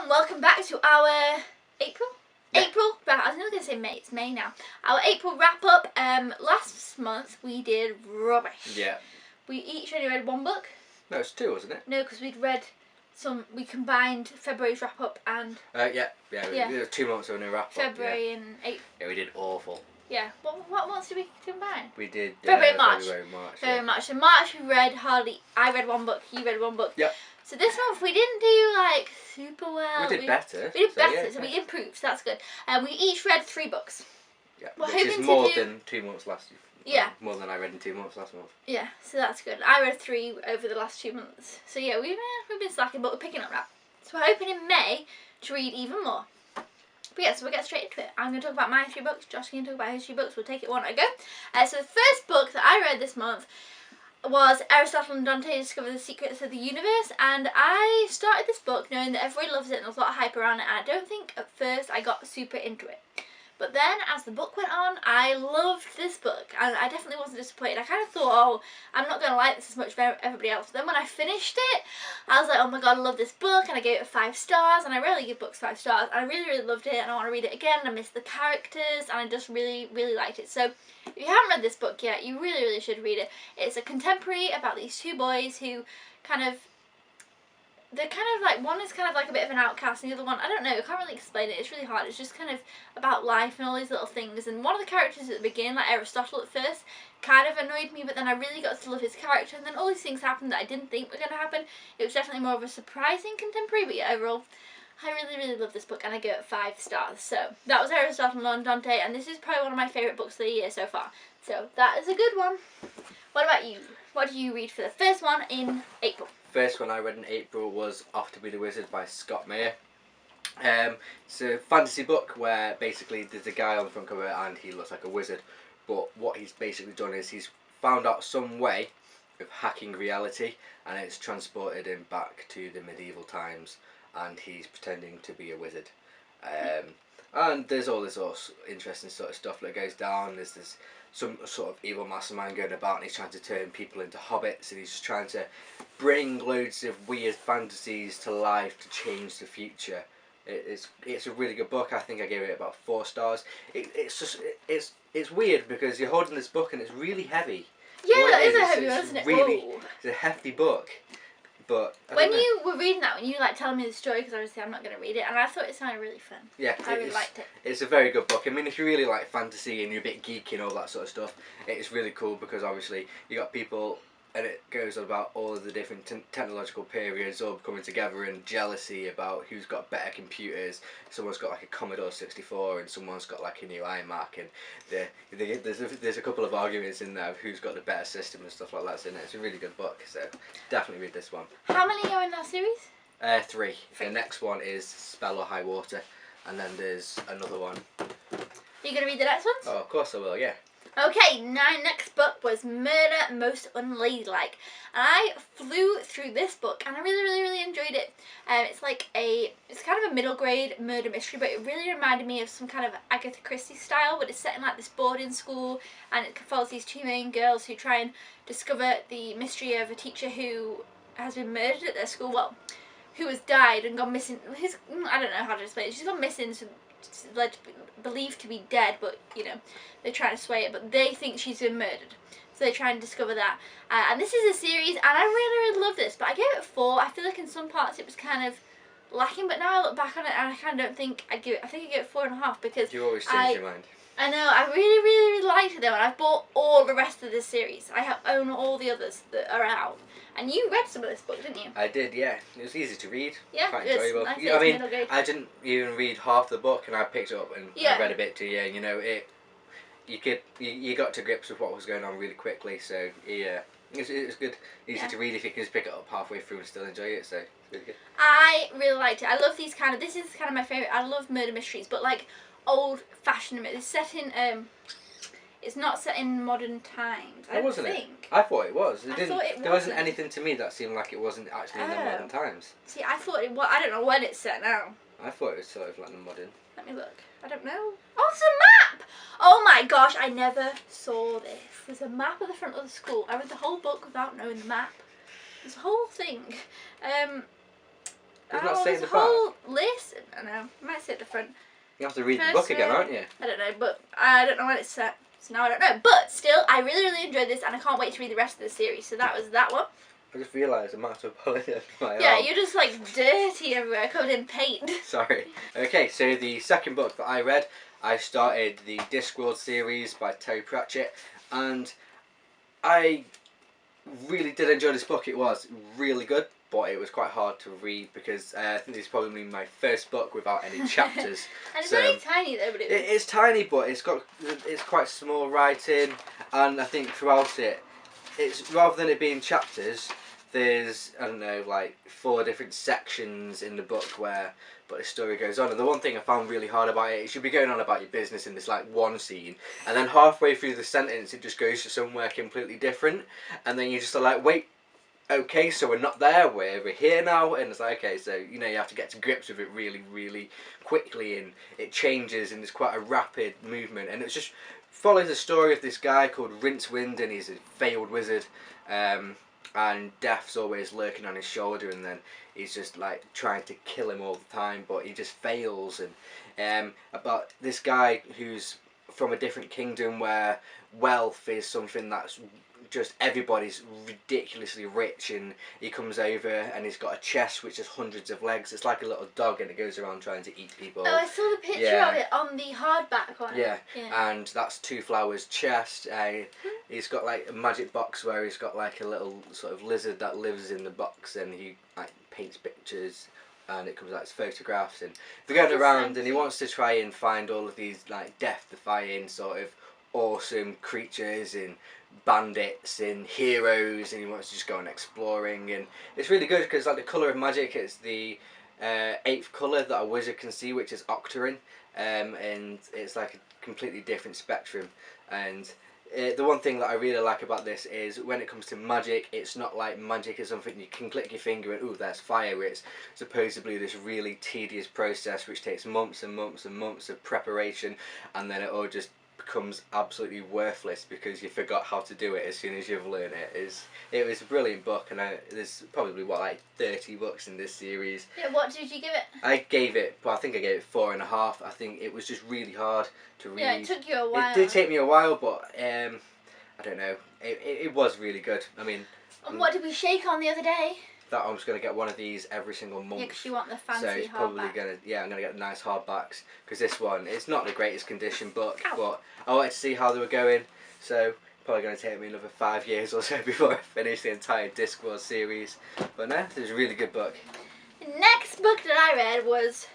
and welcome back to our April? Yeah. April? Right, I was not going to say May, it's May now. Our April wrap up. Last month we did rubbish. Yeah. We each only read one book. No, it's two, wasn't it? No, because we'd read we combined February's wrap up and... Yeah. We did 2 months of a wrap up. February and April. Yeah, we did awful. Yeah. What months did we combine? We did... February and March. February and March. February and March. So March we read hardly... I read one book, you read one book. Yep. So this month we didn't do like super well. We did better. We did better, yeah, so we improved, so that's good. We each read 3 books. Yeah, We're which hoping is more to do... than 2 months last year. Yeah. More than I read in 2 months last month. Yeah, so that's good. I read 3 over the last 2 months. So yeah, we've been slacking, but we're picking up now. So we're hoping in May to read even more. But yeah, so we'll get straight into it. I'm going to talk about my 3 books. Josh can talk about his 3 books. We'll take it one at a go. So the first book that I read this month was Aristotle and Dante Discover the Secrets of the Universe, and I started this book knowing that everybody loves it and there's a lot of hype around it, and I don't think at first I got super into it. But then, as the book went on, I loved this book, and I definitely wasn't disappointed. I kind of thought, oh, I'm not going to like this as much as everybody else. But then when I finished it, I was like, oh my god, I love this book, and I gave it 5 stars, and I rarely give books 5 stars. I really, really loved it, and I want to read it again, and I miss the characters, and I just really, really liked it. So, if you haven't read this book yet, you really, really should read it. It's a contemporary about these 2 boys who they're kind of like, one is kind of like a bit of an outcast and the other one, I don't know, I can't really explain it, it's really hard. It's just kind of about life and all these little things, and one of the characters at the beginning, like Aristotle at first, kind of annoyed me, but then I really got to love his character, and then all these things happened that I didn't think were going to happen. It was definitely more of a surprising contemporary, but yeah, overall, I really, really love this book, and I give it 5 stars. So, that was Aristotle and Dante, and this is probably one of my favourite books of the year so far. So, that is a good one. What about you? What did you read for the first one in April? First one I read in April was Off to Be the Wizard by Scott Mayer. It's a fantasy book where basically there's a guy on the front cover and he looks like a wizard, but what he's basically done is he's found out some way of hacking reality, and it's transported him back to the medieval times, and he's pretending to be a wizard. And there's all this interesting sort of stuff that goes down. There's this some sort of evil mastermind going about, and he's trying to turn people into hobbits, and he's just trying to bring loads of weird fantasies to life to change the future. It's a really good book. I think I gave it about 4 stars. It's weird because you're holding this book and it's really heavy. Yeah, that is a heavy one, isn't it? Really, it's a hefty book. But when you were reading that, when you like telling me the story, because obviously I'm not going to read it, and I thought it sounded really fun. Yeah, I really liked it. It's a very good book. I mean, if you really like fantasy and you're a bit geeky and all that sort of stuff, it's really cool because obviously you got people, and it goes on about all of the different technological periods all coming together, and jealousy about who's got better computers. Someone's got like a Commodore 64 and someone's got like a new iMac, and there's a couple of arguments in there of who's got the better system and stuff like that. So it's a really good book, so definitely read this one. How many are in that series? 3. The next one is Spell or High Water, and then there's another one. Are you going to read the next ones? Oh, of course I will, yeah. Okay, my next book was Murder Most Unladylike, and I flew through this book and I really, really, really enjoyed it. It's kind of a middle grade murder mystery, but it really reminded me of some kind of Agatha Christie style, but it's set in like this boarding school, and it follows these 2 main girls who try and discover the mystery of a teacher who has been murdered at their school, well, who has died and gone missing. I don't know how to explain it. She's gone missing, so believed to be dead, but you know, they're trying to sway it, but they think she's been murdered, so they try and discover that. And this is a series, and I really, really love this, but I gave it 4. I feel like in some parts it was kind of lacking, but now I look back on it and I kind of don't think I'd give it, I think I gave it 4.5 because you always change your mind. I know, I really, really, really liked it though, and I've bought all the rest of this series. I own all the others that are out. And you read some of this book, didn't you? I did, yeah. It was easy to read. Yeah, quite enjoyable. I mean, I didn't even read half the book, and I picked it up and I read a bit too. Yeah, you know, you got to grips with what was going on really quickly. So yeah, it was good, easy to read if you can just pick it up halfway through and still enjoy it. So it's really good. I really liked it. I love these kind of. This is kind of my favorite. I love murder mysteries, but like old-fashioned. It's set in. It's not set in modern times. I don't think. I thought it was. There wasn't anything to me that seemed like it wasn't actually in the modern times. See, I thought it was. I don't know when it's set now. I thought it was sort of like the modern. Let me look. I don't know. Oh, it's a map! Oh my gosh, I never saw this. There's a map of the front of the school. I read the whole book without knowing the map. This whole thing. Does it not say there's in a the back? whole list. I don't know. It might say at the front. You have to read the book again, aren't you? I don't know, but I don't know when it's set. So now I don't know. But still, I really, really enjoyed this, and I can't wait to read the rest of the series. So that was that one. I just realised I might have to apologise for my Yeah, arm. you're just like dirty everywhere, covered in paint. Sorry. Okay, so the second book that I read, I started the Discworld series by Terry Pratchett, and I really did enjoy this book. It was really good, but it was quite hard to read because I think this is probably my first book without any chapters. And it's So, very tiny though, but it's tiny, but it's quite small writing, and I think throughout it, it's rather than it being chapters, there's, I don't know, like 4 different sections in the book but the story goes on. And the one thing I found really hard about it is you'll be going on about your business in this like one scene, and then halfway through the sentence it just goes to somewhere completely different, and then you just are like, wait, okay, so we're not there, we're here now, and it's like, okay, so you have to get to grips with it really, really quickly, and it changes, and it's quite a rapid movement, and it's just follows the story of this guy called Rincewind, and he's a failed wizard, and death's always lurking on his shoulder, and then he's just like trying to kill him all the time, but he just fails, and about this guy who's from a different kingdom where wealth is something that's just everybody's ridiculously rich, and he comes over and he's got a chest which has hundreds of legs. It's like a little dog, and it goes around trying to eat people. Oh, I saw the picture of it on the hardback one. Yeah, and that's Two Flowers' chest. He's got like a magic box where he's got like a little sort of lizard that lives in the box, and he like paints pictures, and it comes out as photographs, and they're going around, and he wants to try and find all of these like death-defying sort of awesome creatures and bandits and heroes, and he wants to just go on exploring, and it's really good because like the colour of magic, it's the 8th colour that a wizard can see, which is Octarine, and it's like a completely different spectrum. And the one thing that I really like about this is when it comes to magic, it's not like magic is something you can click your finger and ooh, there's fire. It's supposedly this really tedious process which takes months and months and months of preparation, and then it all just becomes absolutely worthless because you forgot how to do it as soon as you've learned it. It was a brilliant book, and there's probably like 30 books in this series. Yeah, what did you give it? I think I gave it 4.5. I think it was just really hard to read. Yeah, it took you a while. It did take me a while, but I don't know. It was really good. I mean, and what did we shake on the other day? That I was going to get one of these every single month. Yeah, because you want the fancy hardback. So it's probably I'm going to get the nice hardbacks, because this one, it's not the greatest condition book, but I wanted to see how they were going, so probably going to take me another 5 years or so before I finish the entire Discworld series. But no, it was a really good book. The next book that I read was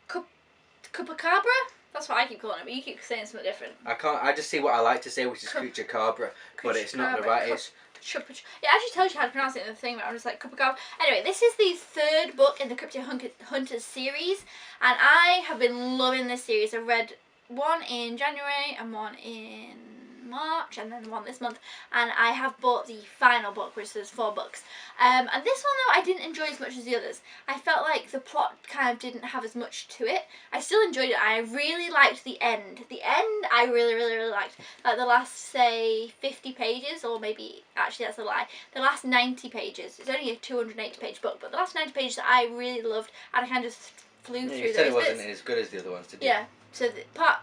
Chupacabra? That's what I keep calling it, but you keep saying something different. I just see what I like to say, which is Chupacabra, but it's not the right. It actually tells you how to pronounce it in the thing, but I'm just like, Chupacabra. Anyway, this is the 3rd book in the Cryptid Hunters series, and I have been loving this series. I've read one in January and one in March and then one this month, and I have bought the final book, which is 4 books. And this one though I didn't enjoy as much as the others. I felt like the plot kind of didn't have as much to it. I still enjoyed it. I really liked the end. The end I really, really, really liked. Like the last, say, 50 pages, or maybe, actually that's a lie, the last 90 pages. It's only a 280 page book, but the last 90 pages I really loved, and I kind of just flew through those bits. You said it wasn't as good as the other ones, did you? Yeah. So the part,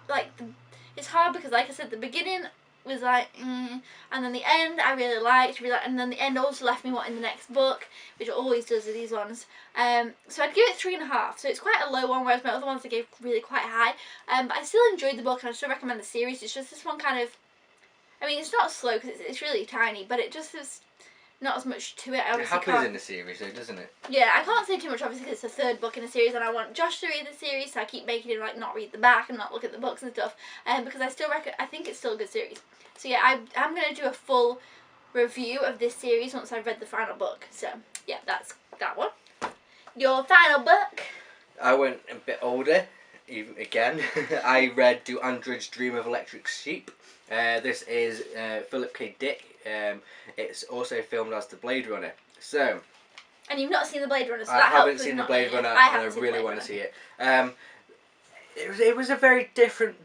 it's hard because, like I said, the beginning was like, and then the end I really liked, and then the end also left me wanting the next book, which it always does with these ones. So I'd give it 3.5. So it's quite a low one, whereas my other ones I gave really quite high. But I still enjoyed the book, and I still recommend the series. It's just this one kind of, I mean, it's not slow because it's really tiny, but it just is not as much to it. It happens in the series, though, doesn't it? Yeah, I can't say too much, obviously, because it's the 3rd book in the series, and I want Josh to read the series, so I keep making him like not read the back and not look at the books and stuff. Because I think it's still a good series. So yeah, I'm going to do a full review of this series once I've read the final book. So yeah, that's that one. Your final book? I went a bit older, again. I read Do Androids Dream of Electric Sheep. This is Philip K. Dick. It's also filmed as the Blade Runner. So, and you've not seen the Blade Runner, so I that haven't seen the Blade Runner, and I really want to see it. it was a very different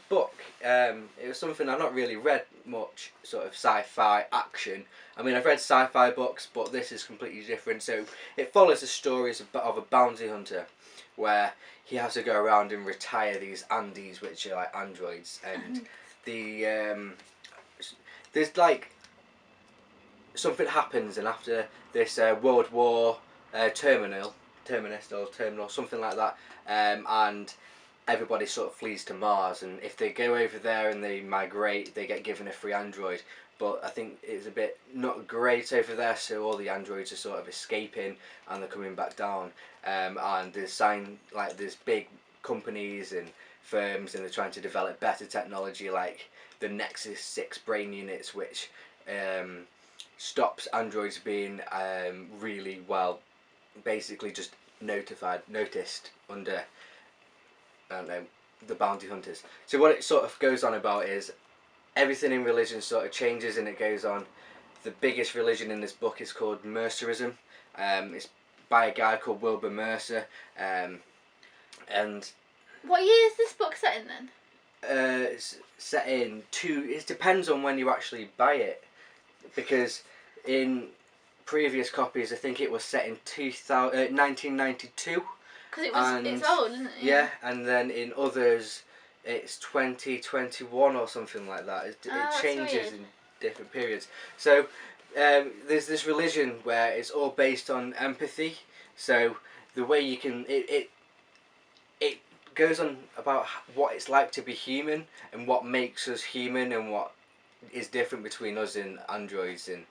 book. It was something I've not really read much, sort of sci-fi action. I mean, I've read sci-fi books, but this is completely different. So it follows the stories of a bounty hunter, where he has to go around and retire these Andes, which are like androids, and there's like something happens, and after this World War terminus or terminal, something like that, and everybody sort of flees to Mars, and if they go over there and they migrate, they get given a free android. But I think it's a bit not great over there, so all the androids are sort of escaping and they're coming back down. And there's big companies and firms, and they're trying to develop better technology, like the Nexus 6 brain units, which stops androids being really well, basically just noticed under, I don't know, the bounty hunters. So what it sort of goes on about is everything in religion sort of changes, and it goes on. The biggest religion in this book is called Mercerism. It's by a guy called Wilbur Mercer. And what year is this book set in then? It's set in it depends on when you actually buy it, because in previous copies I think it was set in 1992. Because it's old, isn't it? Yeah, and then in others it's 2021 or something like that. It changes in different periods. So there's this religion where it's all based on empathy. So the way you can it goes on about what it's like to be human and what makes us human and what is different between us and androids, and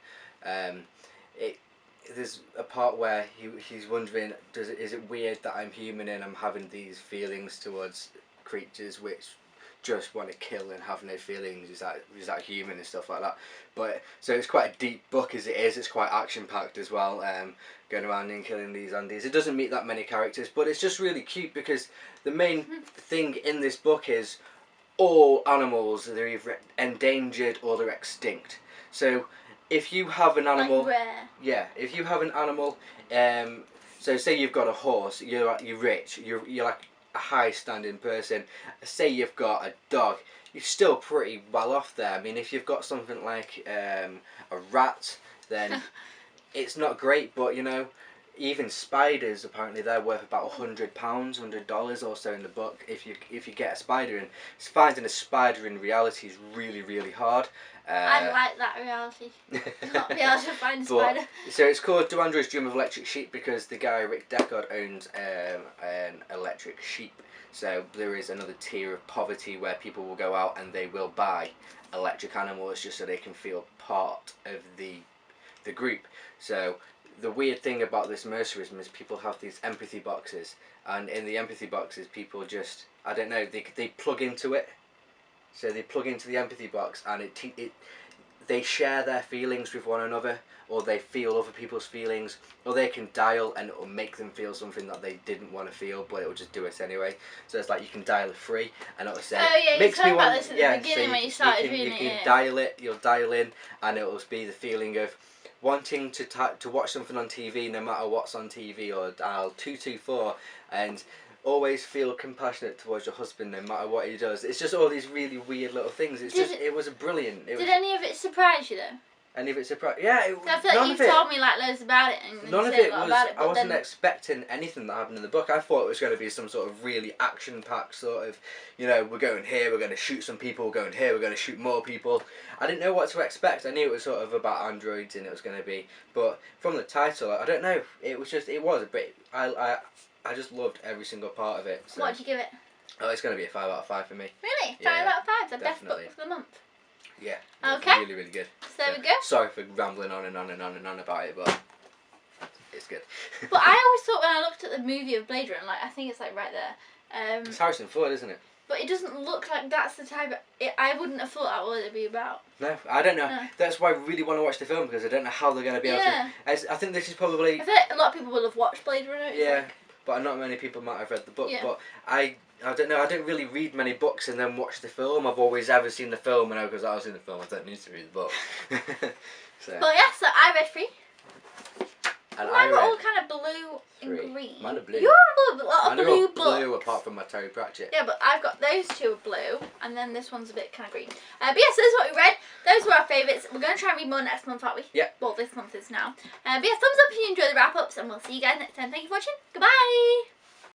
there's a part where he's wondering, is it weird that I'm human and I'm having these feelings towards creatures which just want to kill and have no feelings? Is that human and stuff like that? But so it's quite a deep book as it is. It's quite action packed as well. Going around and killing these Andes. It doesn't meet that many characters, but it's just really cute because the main thing in this book is all animals, they're either endangered or they're extinct. So if you have an animal, like rare. Yeah, if you have an animal, so say you've got a horse, you're rich, you're like a high standing person. Say you've got a dog, you're still pretty well off there. I mean, if you've got something like a rat, then it's not great, but you know, even spiders, apparently they're worth about £100, $100 or so in the book. If you get a spider, and finding a spider in reality is really, really hard. I like that reality. Not be able to find a spider. So it's called Do Androids Dream of Electric Sheep because the guy Rick Deckard owns an electric sheep. So there is another tier of poverty where people will go out and they will buy electric animals just so they can feel part of the group. So the weird thing about this mercerism is people have these empathy boxes, and in the empathy boxes people just, I don't know, they plug into it. So they plug into the empathy box, and they share their feelings with one another, or they feel other people's feelings, or they can dial and it will make them feel something that they didn't want to feel, but it will just do it anyway. So it's like you can dial it free, and it will say, oh yeah, makes you me talked about want, this at the beginning when you started reading it. You can dial it, you'll dial in, and it will be the feeling of wanting to watch something on TV no matter what's on TV, or dial 224 and always feel compassionate towards your husband no matter what he does. It's just all these really weird little things. It was brilliant. Did any of it surprise you though? Any of it surprised? Yeah, I feel like you've told me like loads about it and none of it was. I wasn't expecting anything that happened in the book. I thought it was going to be some sort of really action-packed sort of, you know, we're going here, we're going to shoot some people, we're going here, we're going to shoot more people. I didn't know what to expect. I knew it was sort of about androids and it was going to be, but from the title, I don't know. It was a bit. I just loved every single part of it. So. What did you give it? Oh, it's going to be a 5 out of 5 for me. Really? 5 Yeah, out of 5? The definitely. best book of the month? Yeah. Okay. Really, really good. So there we go. Sorry for rambling on and on and on and on about it, but it's good. But I always thought when I looked at the movie of Blade Runner, like I think it's like right there. It's Harrison Ford, isn't it? But it doesn't look like that's the type of... I wouldn't have thought that what it'd be about. No, I don't know. No. That's why I really want to watch the film, because I don't know how they're going to be able to... I think this is probably... I feel like a lot of people will have watched Blade Runner. Yeah, but not many people might have read the book. Yeah. But I don't know, I don't really read many books and then watch the film. I've always ever seen the film, and because I was in the film, I don't need to read the book. So. Well, yeah, so I read 3. And Mine I were all read kind of blue 3. and green. Mine are blue. You have a lot of Mine are blue all books. blue apart from my Terry Pratchett. Yeah, but I've got those two are blue, and then this one's a bit kind of green. But yeah, so this is what we read. Those were our favourites. We're going to try and read more next month, aren't we? Yeah. Well, this month is now. But yeah, thumbs up if you enjoy the wrap-ups, and we'll see you guys next time. Thank you for watching. Goodbye!